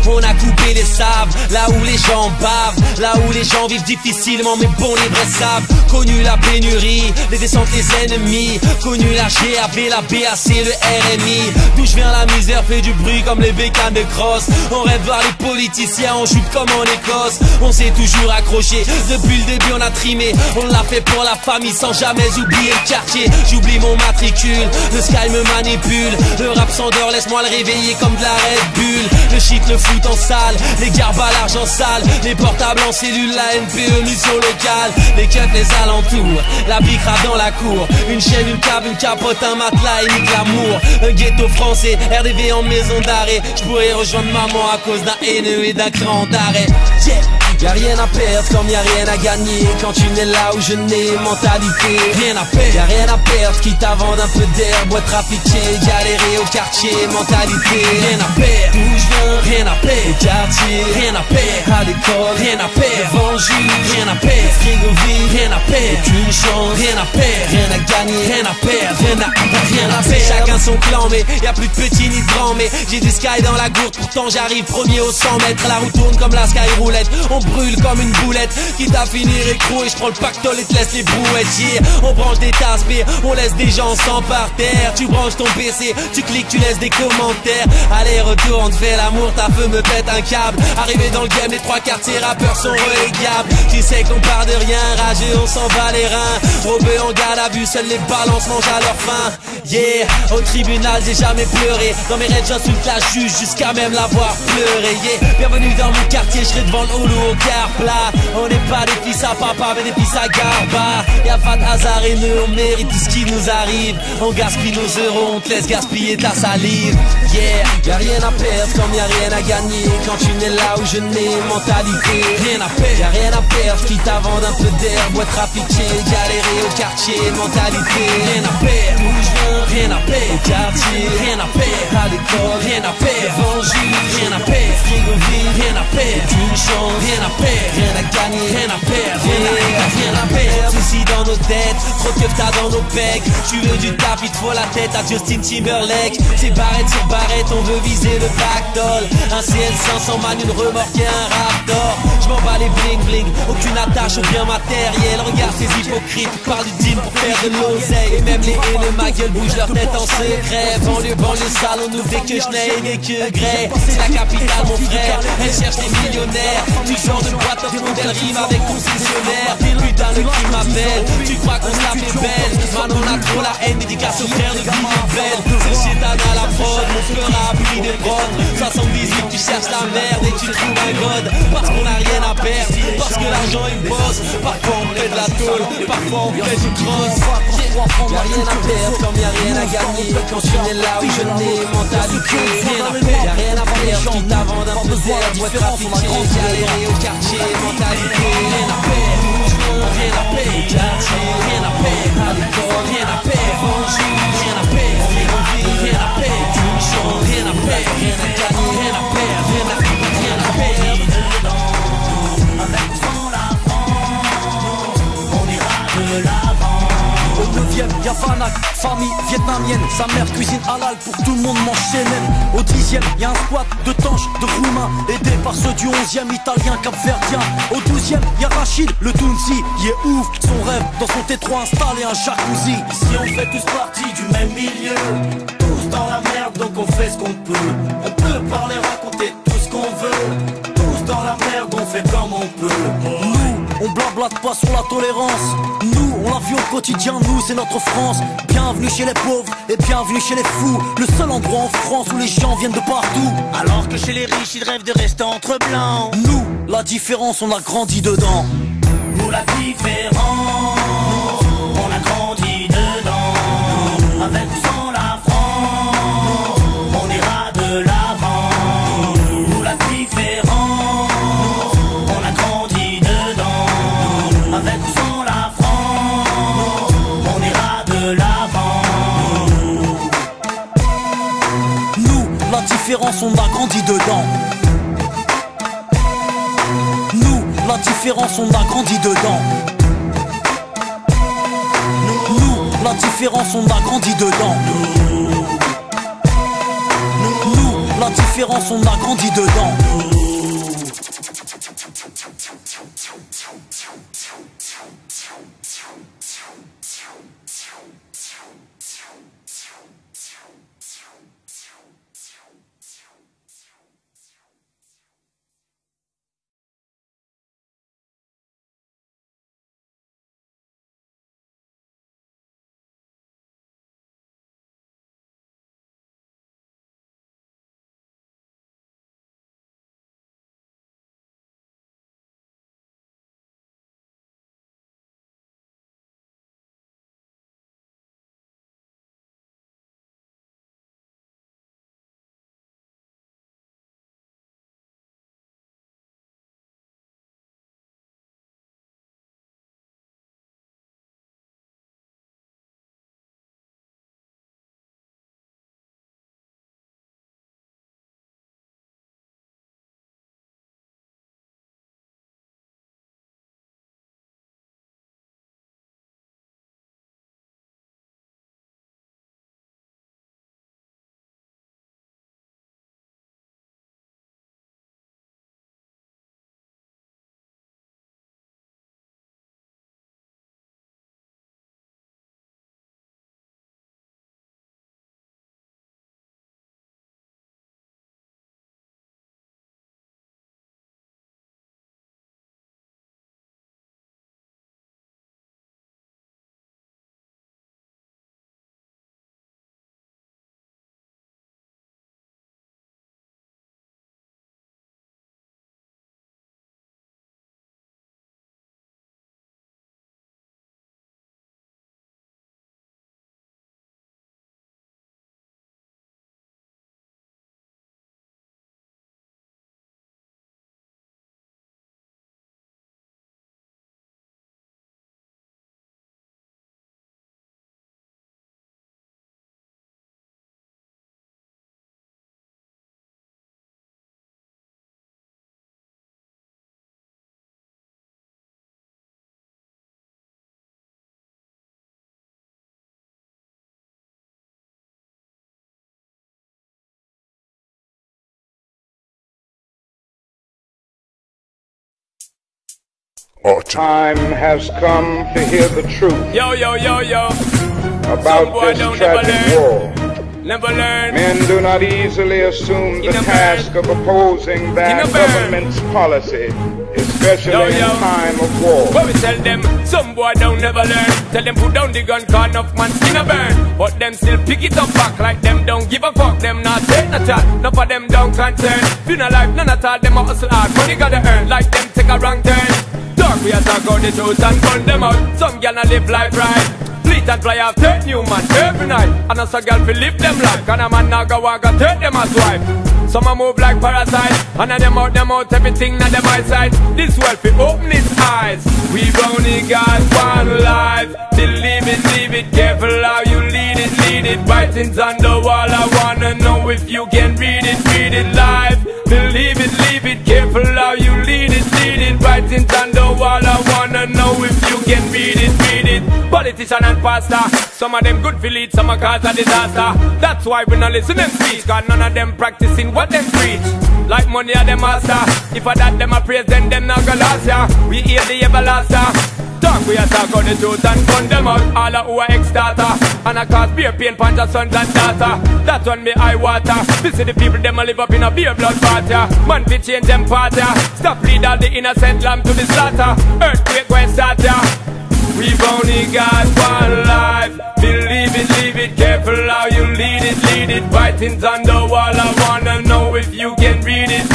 On a coupé les sables, là où les gens bavent, là où les gens vivent difficilement, mais bon, les vrais savent. Connu la pénurie, les descentes, les ennemis. Connu la GAB, la BAC, le RMI. D'où je viens, la misère fait du bruit comme les bécanes de crosse. On rêve voir les politiciens, on shoot comme en Écosse. On s'est toujours accroché, depuis le début on a trimé. On l'a fait pour la famille sans jamais oublier le quartier. J'oublie mon matricule, le sky me manipule. Le rap s'endort, laisse-moi le réveiller comme de la Red Bull. Le shit, le foot en salle, les garbes à l'argent sale. Les portables en cellule, la NPE, mission locale. Les keufs, les alentours, la bicra dans la cour. Une chaîne, une cave, une capote, un matelas et nique l'amour. Un ghetto français, RDV en maison d'arrêt. J'pourrais rejoindre maman à cause d'un haineux et d'un cran d'arrêt. Yeah. Y'a rien à perdre comme y'a rien à gagner. Quand tu n'es là où je n'ai, mentalité rien à perdre. Y'a rien à perdre, quitte à vendre un peu d'air, boîte trafiquer, galérer au quartier, mentalité rien à perdre. D'où je viens, rien à perdre. Au quartier, rien à perdre. À l'école, rien à perdre. Devant le juge, rien à perdre. Frigo vide, rien à perdre. Aucune chance, rien à perdre. Rien à gagner, rien à perdre. Rien à perdre. Chacun son clan, mais y'a plus de petits ni de grands. Mais j'ai du sky dans la gourde, pourtant j'arrive premier au 100 mètres. La roue tourne comme la sky roulette. On brûle comme une boulette, quitte à finir écroué. Je prends le pactole et te laisse les brouettes. Yeah. On branche des tasses, mais on laisse des gens sans par terre. Tu branches ton PC, tu cliques, tu laisses des commentaires. Allez, retour, on te fait l'amour, ta feu me pète un câble. Arrivé dans le game, les trois quartiers rappeurs sont relégables. Tu sais qu'on part de rien, rageux, on s'en bat les reins. Robé en garde à vue, seuls les balances mangent à leur faim. Yeah, au tribunal j'ai jamais pleuré. Dans mes raids j'insulte la juge jusqu'à même l'avoir pleuré. Yeah, bienvenue dans mon quartier, je serai devant le holo au car plat. On n'est pas des fils à papa mais des fils à garba. Y'a pas de hasard et nous on mérite tout ce qui nous arrive. On gaspille nos euros, on te laisse gaspiller ta salive. Yeah, y'a rien à perdre comme y'a rien à gagner. Quand tu n'es là où je n'ai, mentalité rien à perdre. Y'a rien à perdre, quitte à vendre un peu d'air, boîte trafiquer, galérer au quartier, mentalité rien à perdre. Où je viens, rien à perdre. Au quartier, rien à perdre. À l'école, rien à perdre. Devant le juge, rien à perdre. Frigo vide, rien à perdre. Une chance, rien à perdre. Rien à gagner, rien à perdre. Rien à perdre. Soucis dans nos têtes, trop de t'as dans nos pecs. Tu veux du taf, il te faut la tête à Justin Timberlake. C'est barrette sur barrette, on veut viser le pactole. Un CL500 man, une remorque et un Raptor. J'm'en bats les bling bling, aucune attache au bien matériel. Regarde ces hypocrites, parlent du deal pour faire de l'oseille. Et même les haineux, ma gueule bouge leur tête en secret. Banlieue, banlieue sale, on nous fait que je n'ai que grès. C'est la capitale mon frère, elle cherche les millionnaires. Tu sors de boîte of modèle, rime avec concessionnaire. Putain le qui m'appelle, tu crois qu'on se la fait belle. Man on a trop la haine, dédicace aux frères de Billy Bell. C'est chétan à la prod, mon cœur a pris des prods. 78 tu cherches la merde et tu trouves un god. Parce qu'on a rien à perdre, parce que l'argent il bosse. Parfois on fait de la tôle, parfois on fait du cross. Y'a rien à perdre comme y'a rien à gagner. Quand je suis là où je n'ai, mentalité rien à perdre. Y'a rien à perdre, quitte à vendre un peu d'air, boîte trafiquer, galérer au quartier, mentalité rien à perdre. Rien à perdre, au quartier, rien à perdre. À l'école, rien à perdre. Rien à perdre, rien à perdre. Une chance, rien à perdre. Rien à gagner, rien à perdre. Rien à perdre. Avec ou sans la France, on ira de l'avant. Au 9e, y'a Vanak, famille vietnamienne. Sa mère cuisine halal pour tout le monde mange CNN. Au 10e, y'a un squat de tanches, de roumains, aidé par ceux du 11e, italien, capverdien. Au 12e, y'a Rachid, le Tounsi, il est ouf. Son rêve, dans son T3 installé un jacuzzi. Ici on fait tous partie du même milieu, tous dans la merde donc on fait ce qu'on peut. On peut parler, raconter tout ce qu'on veut, tous dans la merde on fait comme on peut. Nous, on blablate pas sur la tolérance. Nous, on la vit au quotidien, nous c'est notre France. Bienvenue chez les pauvres et bienvenue chez les fous. Le seul endroit en France où les gens viennent de partout. Alors que chez les riches ils rêvent de rester entre blancs. Nous, la différence on a grandi dedans. Nous la différence, on a grandi dedans. Avec ou sans la France, on ira de l'avant. Nous la différence, on a grandi dedans. Avec ou sans la France, on ira de l'avant. Nous, la différence on a grandi dedans. Nous, la différence on a grandi dedans. Nous, la différence on a grandi dedans. Nous, la différence différence, on a grandi dedans. Time has come to hear the truth yo, about this tragic war. Never learn. Men do not easily assume the task of opposing that government's policy, especially in time of war. But we tell them, some boy don't never learn. Tell them put down the gun, cause enough man skin a burn. But them still pick it up back like them don't give a fuck. Them not take no chat, none of them don't concern. Funeral life, none at all, them a hustle hard. Money gotta earn, like them take a wrong turn. Dark we attack out the truth and burn them out. Some gyal a live life right. Fleet and fly off, take new man every night. And as a girl fi live them life. And a man now go walk and take them as wife. Some a move like parasite. And a them out, everything na them eyesight. This world fi open its eyes. We've only got one life. Believe it, leave it, careful how you lead it, lead it. Writings on the wall, I wanna know if you can read it live. Believe it, leave it, careful how you lead it, lead it. Writings on the wall, I wanna know if you can read it. Politician and pastor, some of them good for lead, some are cause a disaster. That's why we not listen them speech, cause none of them practicing what them preach. Like money are them master. If I that them a praise, then them not gonna last ya. We hear the everlasting. Talk, we attack out the truth and burn them out. All of who are ex-starter. And I cause beer pain, punch our sons and daughter. That's when me eye water. This is the people, them a live up in a beer blood party. Man fi change them party. Stop lead all the innocent lamb to the slaughter. Earthquake when start ya. We've only got one life. Believe it, leave it, careful how you lead it, lead it. Writings on the wall, I wanna know if you can read it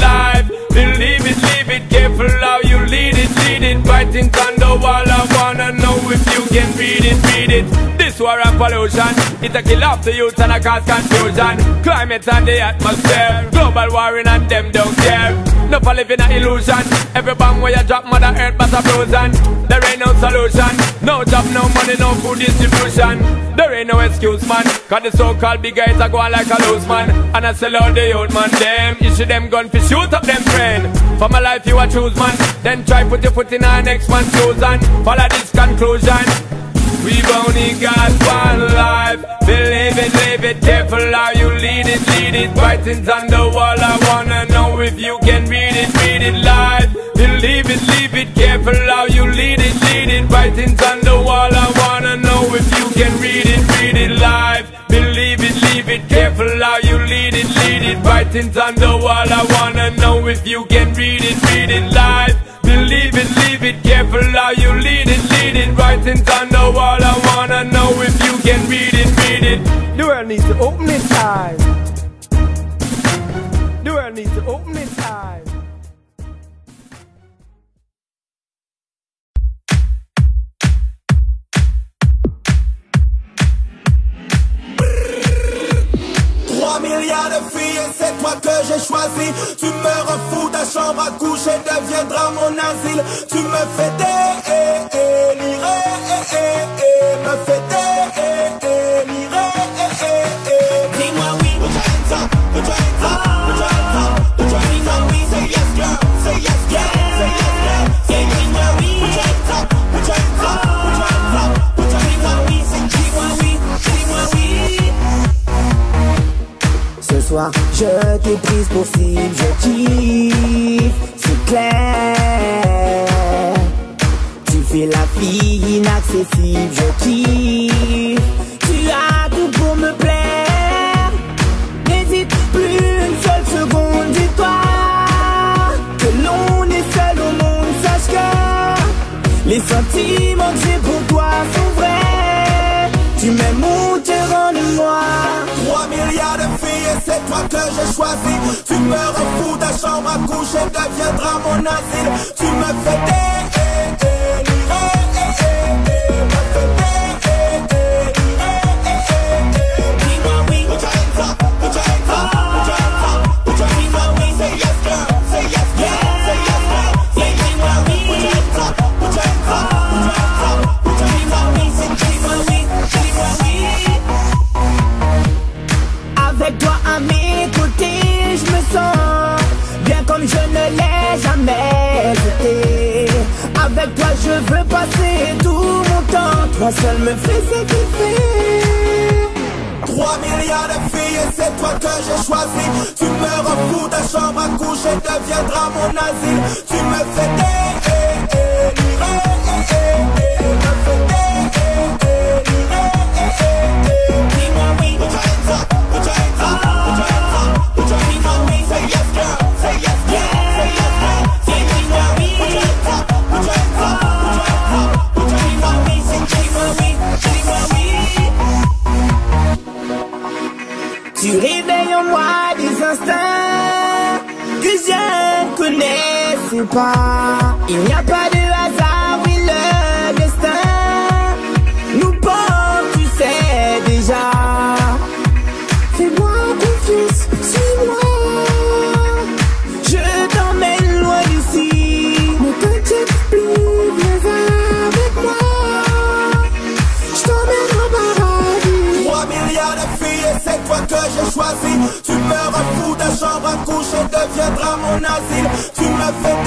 live. Believe it, leave it, careful how you lead it, lead it. Writings on the wall, I wanna know if you can read it. This war and pollution, it a kill off the youth and a cause confusion. Climate and the atmosphere, global warring and them don't care. No for living an illusion. Every bomb where you drop, Mother Earth but a frozen. There ain't no solution. No job, no money, no food distribution. There ain't no excuse, man. Cause the so-called big guys are going like a loose man. And I sell out the youth, man. Them issue them gun fi shoot up them friend. For my life you a choose, man. Then try put your foot in our next man's shoes and follow this conclusion. We've only got one life. Believe it, leave it, careful how you lead it, lead it. Writings on the wall, I wanna know if you can read it live. Believe it, leave it, careful how you lead it, lead it. Writings on the wall, I wanna know if you can read it live. Believe it, leave it, careful how you lead it, lead it. Writings on the wall, I wanna know if you can read it live. Believe it, leave it, careful how you lead it, lead it. Writings on the wall, I wanna know if you can read it. The world needs to open its eyes. The world needs to open its eyes. Milliards de filles et c'est toi que j'ai choisi. Tu me rends fou, ta chambre à coucher deviendra mon asile. Tu me fais délirer, me fais délirer. Dis-moi oui, put your hands up, put your hands up, put your hands up, put your hands up. Say yes girl, say yes girl, say yes girl. Say dis-moi oui, put your hands up, put your hands up, put your hands up, put your hands up. Dis-moi oui, dis-moi oui. Ce soir, je t'ai prise pour cible, je kiffe, c'est clair. Tu fais la fille inaccessible, je kiffe. Tu as tout pour me plaire. N'hésite plus une seule seconde, dis-toi que l'on est seul au monde. Sache que les sentiments que j'ai pour toi sont vrais. Tu m'aimes ou te rends de moi. 3 milliards de filles et c'est toi que j'ai choisi. Tu me rends fou, ta chambre à coucher deviendra mon asile. Tu me fais délirer, me fais délirer. Dis-moi oui, put your hands up, put your hands up, put your hands up, put your hands up. Say yes girl, say yes girl, say yes girl. Say dis-moi oui, put your hands up, put your hands up, put your hands up, put your hands up. Dis-moi oui, dis-moi oui. Avec toi à mes côtés, je me sens bien comme je ne l'ai jamais été. Avec toi je veux passer tout mon temps, toi seul me fais kiffer. 3 milliards de filles et c'est toi que j'ai choisi. Tu me rends fou, ta chambre à coucher deviendra mon asile. Tu me fais délirer, me fais délirer. Dis-moi oui, put your hands up, put your hands up, put your hands up, put your hands up. Say yes girl, say yes girl, say yes girl. Say dis-moi oui, put your hands up, put your hands up, put your hands up, put your hands up. Say dis-moi oui, dis-moi oui. Tu réveilles en moi des instincts que je ne connaissais pas. Il n'y a pas de hasard, oui le destin nous porte, tu sais déjà. Fais-moi confiance, suis-moi. Je t'emmène loin d'ici. Ne t'inquiète plus, viens avec moi. Je t'emmène au paradis. 3 milliards de filles et c'est toi que j'ai choisi. Tu me rends fou, ta chambre à coucher deviendra mon asile. Tu me fais